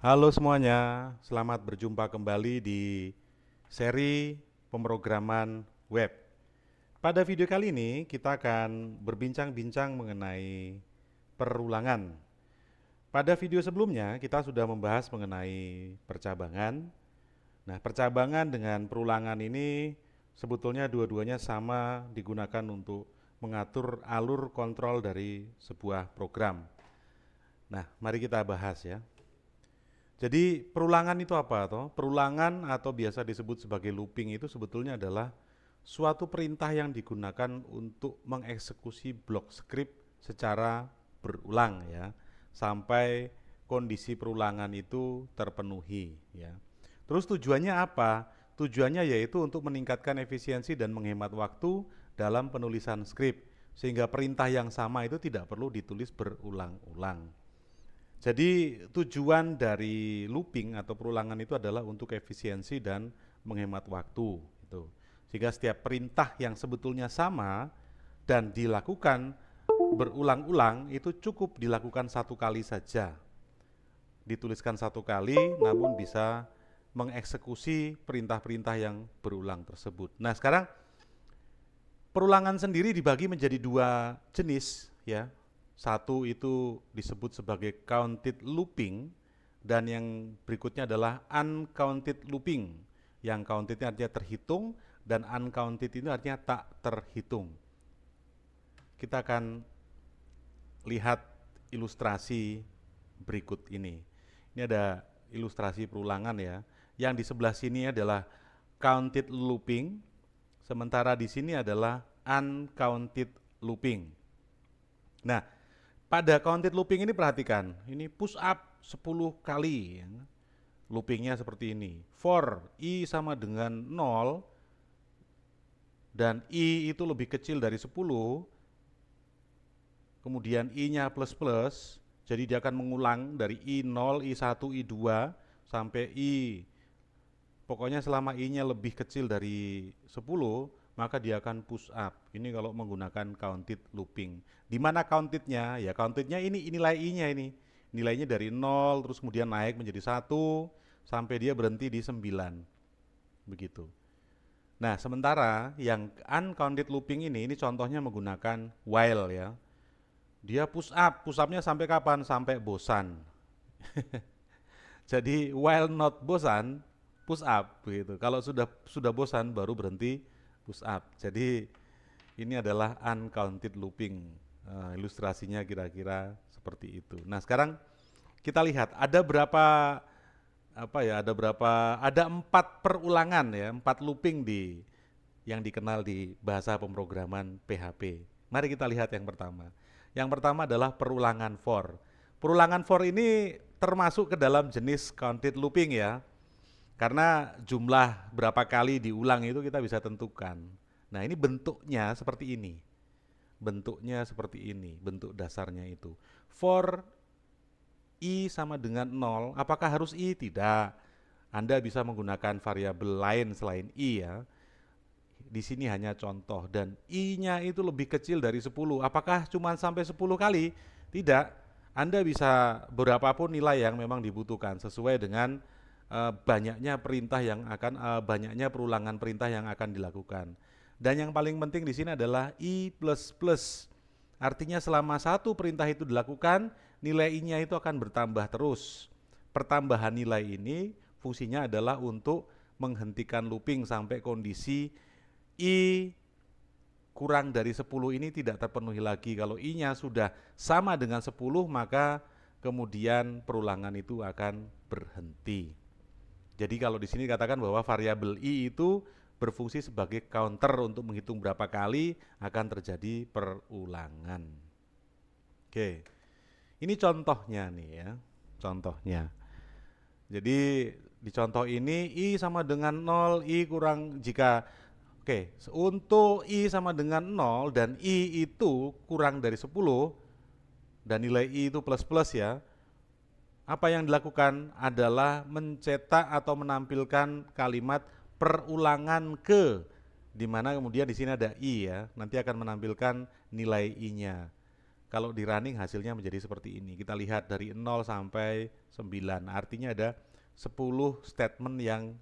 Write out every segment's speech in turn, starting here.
Halo semuanya, selamat berjumpa kembali di seri pemrograman web. Pada video kali ini kita akan berbincang-bincang mengenai perulangan. Pada video sebelumnya kita sudah membahas mengenai percabangan. Nah, percabangan dengan perulangan ini sebetulnya dua-duanya sama digunakan untuk mengatur alur kontrol dari sebuah program. Nah, mari kita bahas ya. Jadi perulangan itu apa toh? Perulangan atau biasa disebut sebagai looping itu sebetulnya adalah suatu perintah yang digunakan untuk mengeksekusi blok script secara berulang ya, sampai kondisi perulangan itu terpenuhi ya. Terus tujuannya apa? Tujuannya yaitu untuk meningkatkan efisiensi dan menghemat waktu dalam penulisan script sehingga perintah yang sama itu tidak perlu ditulis berulang-ulang. Jadi tujuan dari looping atau perulangan itu adalah untuk efisiensi dan menghemat waktu gitu. Sehingga setiap perintah yang sebetulnya sama dan dilakukan berulang-ulang itu cukup dilakukan satu kali saja. Dituliskan satu kali namun bisa mengeksekusi perintah-perintah yang berulang tersebut. Nah, sekarang perulangan sendiri dibagi menjadi dua jenis ya. Satu itu disebut sebagai counted looping dan yang berikutnya adalah uncounted looping. Yang counted ini artinya terhitung dan uncounted itu artinya tak terhitung. Kita akan lihat ilustrasi berikut ini. Ini ada ilustrasi perulangan ya. Yang di sebelah sini adalah counted looping, sementara di sini adalah uncounted looping. Nah, pada counted looping ini perhatikan, ini push up 10 kali ya. Loopingnya seperti ini. For i sama dengan 0 dan i itu lebih kecil dari 10, kemudian i-nya plus plus, jadi dia akan mengulang dari i0, i1, i2 sampai i. Pokoknya selama i-nya lebih kecil dari 10, maka dia akan push up. Ini kalau menggunakan counted looping. Di mana countednya? Ya countednya ini nilai i-nya ini. Nilainya dari 0 terus kemudian naik menjadi 1 sampai dia berhenti di 9. Begitu. Nah, sementara yang uncounted looping ini contohnya menggunakan while ya. Dia push upnya sampai kapan? Sampai bosan. Jadi while not bosan, push up begitu. Kalau sudah bosan baru berhenti push up. Jadi ini adalah uncounted looping. Ilustrasinya kira-kira seperti itu. Nah, sekarang kita lihat ada berapa ada 4 perulangan ya, 4 looping yang dikenal di bahasa pemrograman PHP. Mari kita lihat yang pertama. Yang pertama adalah perulangan for. Perulangan for ini termasuk ke dalam jenis counted looping ya. Karena jumlah berapa kali diulang itu kita bisa tentukan. Nah, ini bentuknya seperti ini. Bentuknya seperti ini, bentuk dasarnya itu. For i sama dengan 0, apakah harus i? Tidak. Anda bisa menggunakan variabel lain selain i ya. Di sini hanya contoh dan i-nya itu lebih kecil dari 10. Apakah cuma sampai 10 kali? Tidak. Anda bisa berapapun nilai yang memang dibutuhkan sesuai dengan banyaknya perintah yang akan banyaknya perulangan perintah yang akan dilakukan. Dan yang paling penting di sini adalah i plus plus. Artinya selama satu perintah itu dilakukan, nilai i-nya itu akan bertambah terus. Pertambahan nilai ini fungsinya adalah untuk menghentikan looping sampai kondisi i kurang dari 10 ini tidak terpenuhi lagi. Kalau i-nya sudah sama dengan 10, maka kemudian perulangan itu akan berhenti. Jadi kalau di sini katakan bahwa variabel i itu berfungsi sebagai counter untuk menghitung berapa kali akan terjadi perulangan. Oke. Ini contohnya nih ya. Contohnya. Jadi di contoh ini i sama dengan 0, i kurang jika untuk i sama dengan 0 dan i itu kurang dari 10 dan nilai i itu plus plus ya. Apa yang dilakukan adalah mencetak atau menampilkan kalimat perulangan ke, di mana kemudian di sini ada i ya, nanti akan menampilkan nilai i-nya. Kalau di running hasilnya menjadi seperti ini. Kita lihat dari 0 sampai 9. Artinya ada 10 statement yang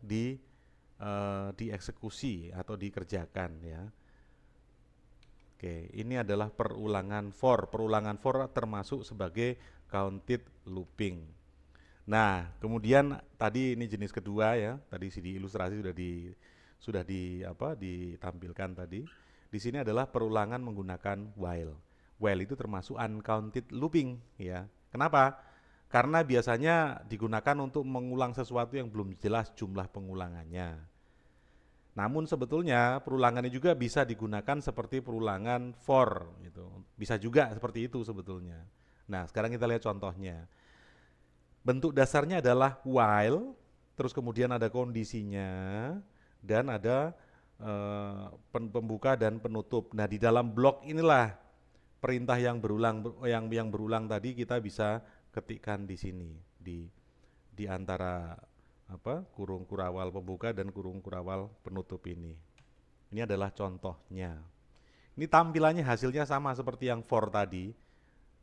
dieksekusi atau dikerjakan ya. Oke, ini adalah perulangan for. Perulangan for termasuk sebagai counted looping. Nah, kemudian tadi ini jenis kedua ya. Tadi di ilustrasi ditampilkan tadi. Di sini adalah perulangan menggunakan while. While itu termasuk uncounted looping ya. Kenapa? Karena biasanya digunakan untuk mengulang sesuatu yang belum jelas jumlah pengulangannya. Namun sebetulnya perulangan ini juga bisa digunakan seperti perulangan for gitu. Bisa juga seperti itu sebetulnya. Nah, sekarang kita lihat contohnya. Bentuk dasarnya adalah while, terus kemudian ada kondisinya dan ada pembuka dan penutup. Nah, di dalam blok inilah perintah yang berulang tadi kita bisa ketikkan di sini di antara kurung kurawal pembuka dan kurung kurawal penutup ini. Ini adalah contohnya. Ini tampilannya hasilnya sama seperti yang for tadi.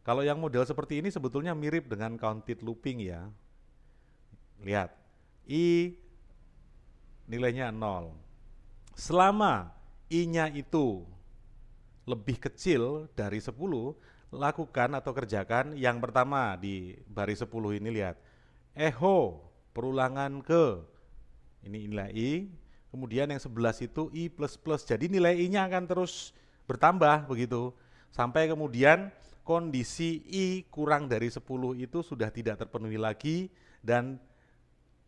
Kalau yang model seperti ini sebetulnya mirip dengan counted looping ya. Lihat, I nilainya 0. Selama I-nya itu lebih kecil dari 10, lakukan atau kerjakan yang pertama di baris 10 ini, lihat. Echo perulangan ke, ini nilai I, kemudian yang 11 itu I++, jadi nilai I-nya akan terus bertambah begitu, sampai kemudian kondisi I kurang dari 10 itu sudah tidak terpenuhi lagi dan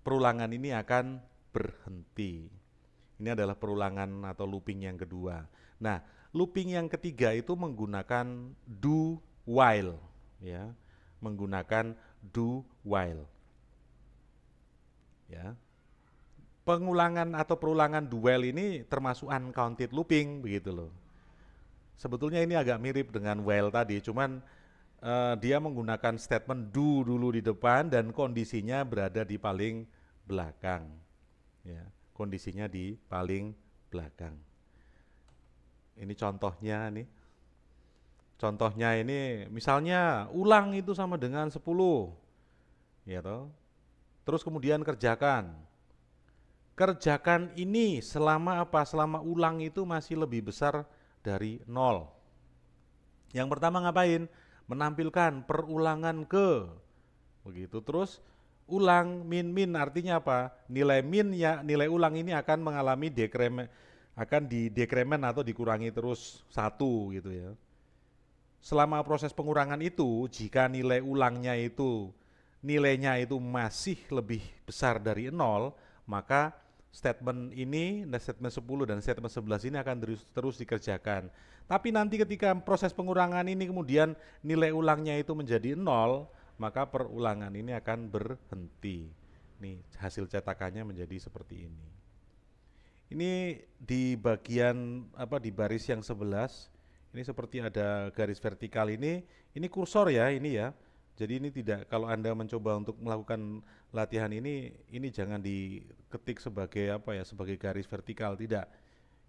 perulangan ini akan berhenti. Ini adalah perulangan atau looping yang kedua. Nah, looping yang ketiga itu menggunakan do while ya, menggunakan do while. Ya. Pengulangan atau perulangan do while ini termasuk uncounted looping begitu loh. Sebetulnya ini agak mirip dengan while tadi, cuman dia menggunakan statement do dulu di depan dan kondisinya berada di paling belakang. Ya, kondisinya di paling belakang. Ini contohnya nih. Contohnya ini misalnya ulang itu sama dengan 10. Ya toh. Terus kemudian kerjakan. Kerjakan ini selama apa? Selama ulang itu masih lebih besar dari 0. Yang pertama ngapain? Menampilkan perulangan ke. Begitu. Terus ulang min artinya apa? Nilai nilai ulang ini akan mengalami didekremen atau dikurangi terus 1 gitu ya. Selama proses pengurangan itu, jika nilainya itu masih lebih besar dari 0, maka statement 10 dan statement 11 ini akan terus dikerjakan. Tapi nanti ketika proses pengurangan ini kemudian nilai ulangnya itu menjadi 0, maka perulangan ini akan berhenti. Nih, hasil cetakannya menjadi seperti ini. Ini di bagian di baris yang 11, ini seperti ada garis vertikal ini kursor ya ini ya. Jadi ini tidak, kalau Anda mencoba untuk melakukan latihan ini jangan diketik sebagai sebagai garis vertikal, tidak.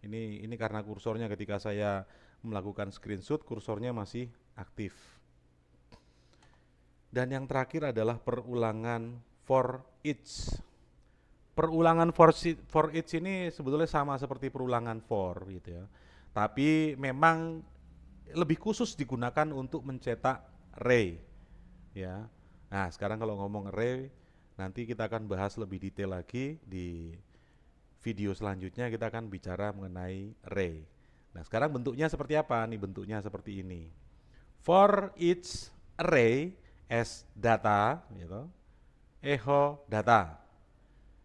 Ini karena kursornya ketika saya melakukan screenshot kursornya masih aktif. Dan yang terakhir adalah perulangan for each. Perulangan for each ini sebetulnya sama seperti perulangan for gitu ya. Tapi memang lebih khusus digunakan untuk mencetak array. Ya. Nah, sekarang kalau ngomong array nanti kita akan bahas lebih detail lagi di video selanjutnya, kita akan bicara mengenai array. Nah, sekarang bentuknya seperti apa? Nih bentuknya seperti ini. For each array as data gitu. Echo data.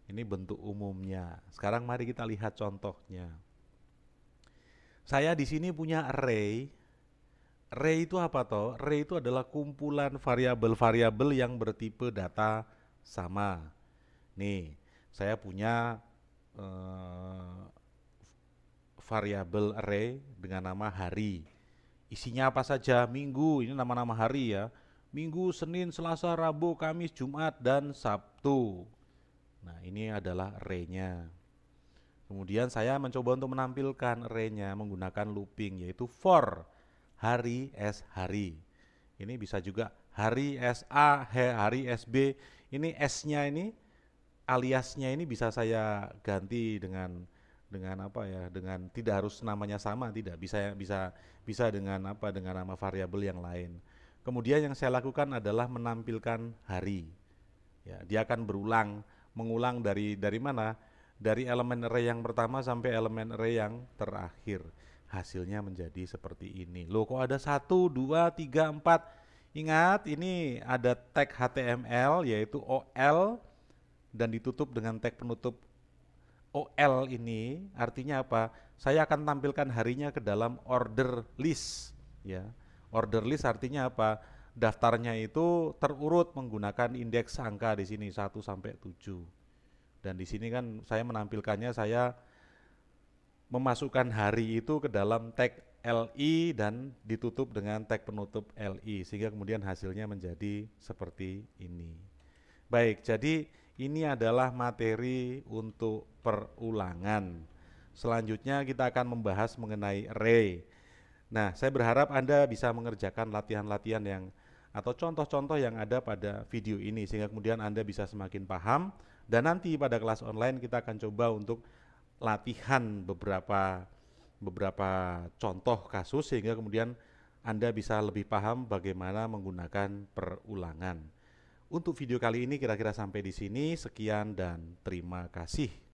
Ini bentuk umumnya. Sekarang mari kita lihat contohnya. Saya di sini punya array. Array itu apa toh? Array itu adalah kumpulan variabel-variabel yang bertipe data sama. Nih, saya punya variabel array dengan nama hari. Isinya apa saja? Minggu, ini nama-nama hari ya. Minggu, Senin, Selasa, Rabu, Kamis, Jumat, dan Sabtu. Nah, ini adalah array-nya. Kemudian saya mencoba untuk menampilkan array-nya menggunakan looping, yaitu for hari as hari. Ini bisa juga hari SA, hari SB. Ini S-nya ini, aliasnya ini bisa saya ganti dengan apa ya? Dengan tidak harus namanya sama, tidak bisa bisa bisa dengan apa? Dengan nama variabel yang lain. Kemudian yang saya lakukan adalah menampilkan hari. Ya, dia akan mengulang dari mana? Dari elemen array yang pertama sampai elemen array yang terakhir. Hasilnya menjadi seperti ini. Loh, kok ada 1, 2, 3, 4? Ingat, ini ada tag HTML yaitu OL dan ditutup dengan tag penutup OL ini. Artinya apa? Saya akan tampilkan harinya ke dalam order list. Ya, order list artinya apa? Daftarnya itu terurut menggunakan indeks angka di sini 1 sampai 7. Dan di sini kan saya menampilkannya, saya memasukkan hari itu ke dalam tag LI dan ditutup dengan tag penutup LI sehingga kemudian hasilnya menjadi seperti ini. Baik, jadi ini adalah materi untuk perulangan. Selanjutnya kita akan membahas mengenai array. Nah, saya berharap Anda bisa mengerjakan latihan-latihan yang atau contoh-contoh yang ada pada video ini sehingga kemudian Anda bisa semakin paham, dan nanti pada kelas online kita akan coba untuk latihan beberapa contoh kasus sehingga kemudian Anda bisa lebih paham bagaimana menggunakan perulangan. Untuk video kali ini kira-kira sampai di sini. Sekian dan terima kasih.